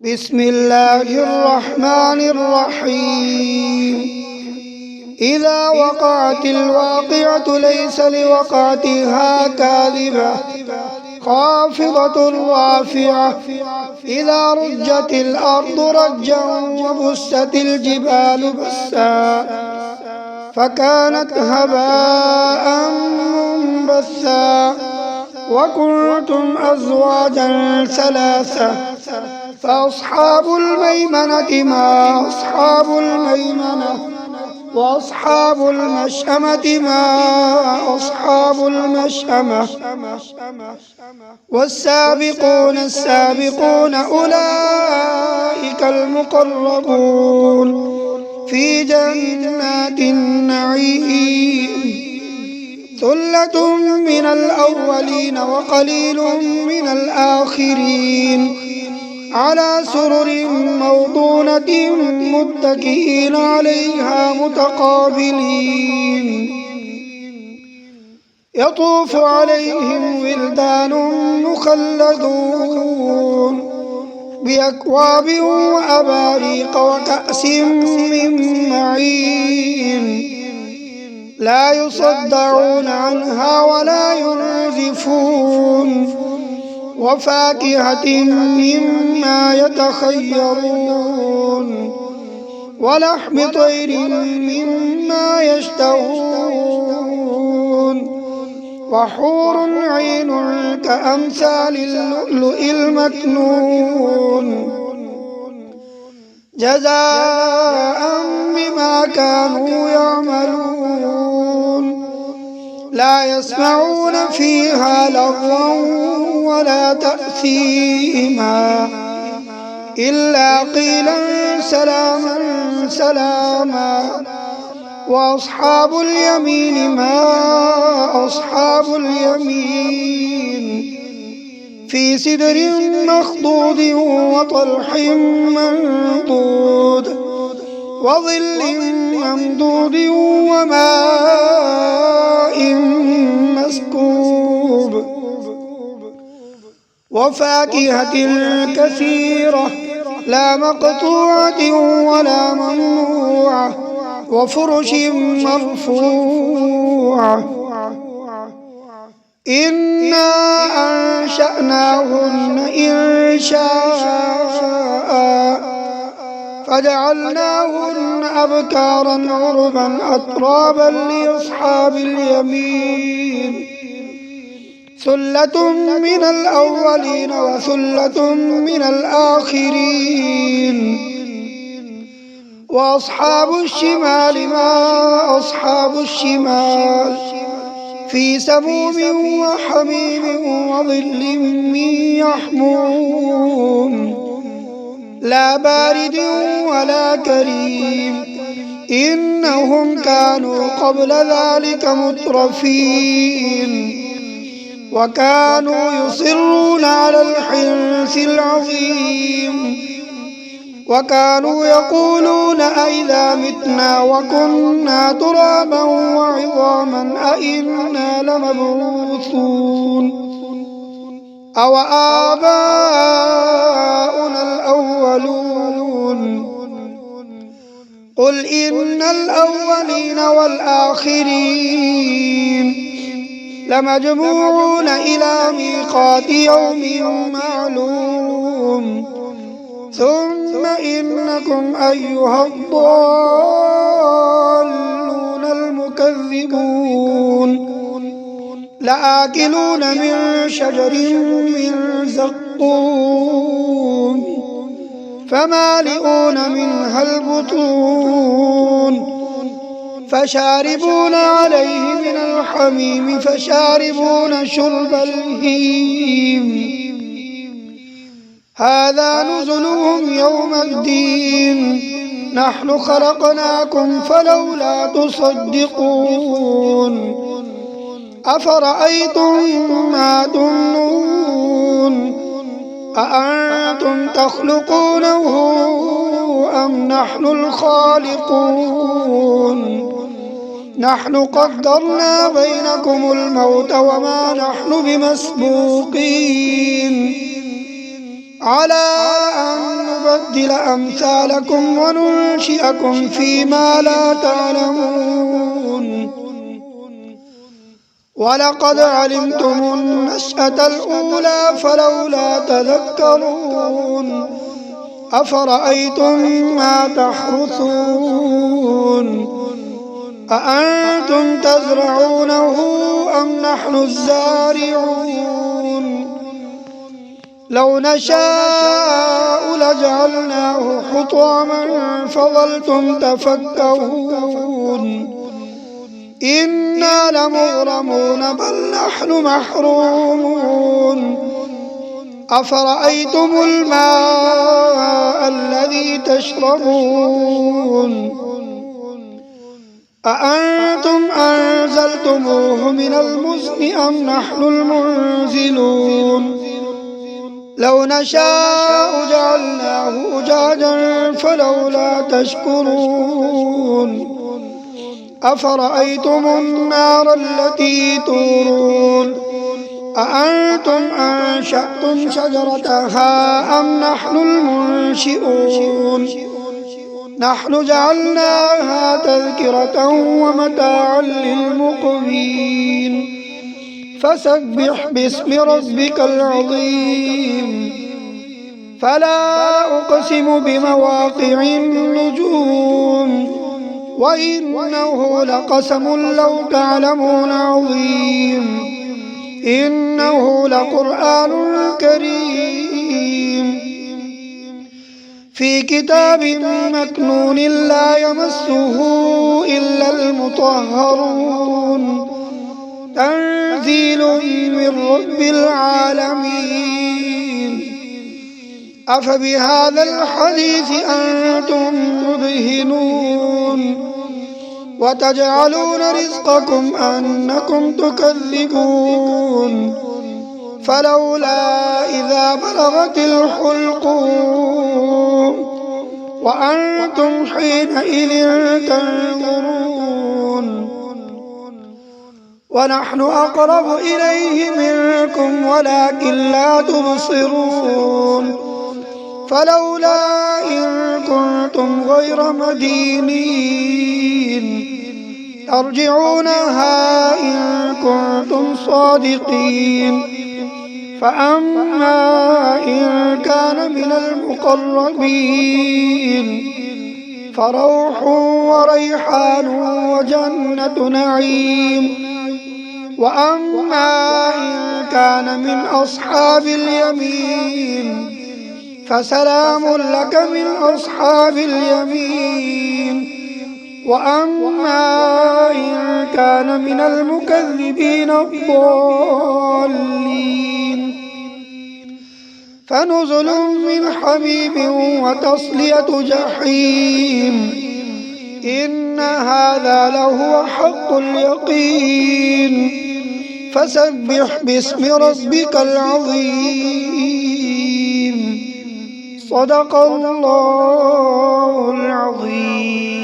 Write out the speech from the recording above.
بسم الله الرحمن الرحيم. إذا وقعت الواقعة ليس لوقعتها كاذبة خافضة رافعة. إذا رجت الأرض رجا وبست الجبال بسا فكانت هباء منبثا وكنتم أزواجا ثلاثة فأصحاب الميمنة ما أصحاب الميمنة وأصحاب المشأمة ما أصحاب المشأمة والسابقون السابقون أولئك المقربون في جنات النعيم. ثلة من الأولين وقليل من الآخرين على سرر موضونة متكئين عليها متقابلين. يطوف عليهم ولدان مخلدون بأكواب وأباريق وكأس من معين لا يصدعون عنها ولا ينزفون وفاكهة مما يتخيرون ولحم طير مما يشتهون وحور عين كأمثال اللؤلؤ المكنون جزاء بما كانوا يعملون. لا يسمعون فيها لغوا ولا تأثيما إلا قيلا سلاما سلاما. وأصحاب اليمين ما أصحاب اليمين في سدر مخضود وطلح منضود وظل ممدود وماء مسكوب وفاكهة كثيرة لا مقطوعة ولا ممنوعة وفرش مرفوعة. إنا أنشأناهن إنشاء فجعلناهن أبكارا عربا أترابا لأصحاب اليمين. ثلة من الأولين وثلة من الآخرين. وأصحاب الشمال ما أصحاب الشمال في سموم وحميم وظل من يحموم لا بارد ولا كريم. إنهم كانوا قبل ذلك مترفين وكانوا يصرون على الحنث العظيم وكانوا يقولون أئذا متنا وكنا ترابا وعظاما أئنا لمبعوثون أو آباؤنا الأولون. قل إن الأولين والآخرين لمجموعون إلى ميقات يوم معلوم. ثم إنكم أيها الضالون المكذبون لآكلون من شجر من زقوم فمالئون منها البطون فشاربون عليه من الحميم فشاربون شرب الهيم. هذا نزلهم يوم الدين نحن خلقناكم فلولا تصدقون. أفرأيتم ما تمنون أأنتم تخلقونه أم نحن الخالقون. نحن قدرنا بينكم الموت وما نحن بمسبوقين على أن نبدل أمثالكم وننشئكم فيما لا تعلمون ولقد علمتم النشأة الأولى فلولا تذكرون أفرأيتم ما تحرثون أأنتم تزرعونه أم نحن الزارعون لو نشاء لجعلناه حطاما فظلتم تفكهون إنا لمغرمون بل نحن محرومون أفرأيتم الماء الذي تشربون أأنتم أنزلتموه من المزن أم نحن المنزلون لو نشاء جعلناه أجاجا فلولا تشكرون أفرأيتم النار التي تورون أأنتم أنشأتم شجرتها أم نحن المنشئون نحن جعلناها تذكرة ومتاعا للمقوين فسبح باسم ربك العظيم فلا أقسم بمواقع النجوم وإنه لقسم لو تعلمون عظيم إنه لقرآن كريم في كتاب مكنون لا يمسه إلا المطهرون تنزيل من رب العالمين أفبهذا الحديث أنتم مدهنون وتجعلون رزقكم أنكم تكذبون فلولا إذا بلغت الحلقوم وأنتم حينئذ تنظرون ونحن أقرب إليه منكم ولكن لا تبصرون فلولا إن كنتم غير مدينين ترجعونها إن كنتم صادقين فأما إن كان من المقربين فروح وريحان وجنة نعيم وأما إن كان من أصحاب اليمين فسلام لك من أصحاب اليمين وأما إن كان من المكذبين الضالين فنزل من حميم وتصلية جحيم إن هذا لهو حق اليقين فسبح باسم ربك العظيم صدق الله العظيم.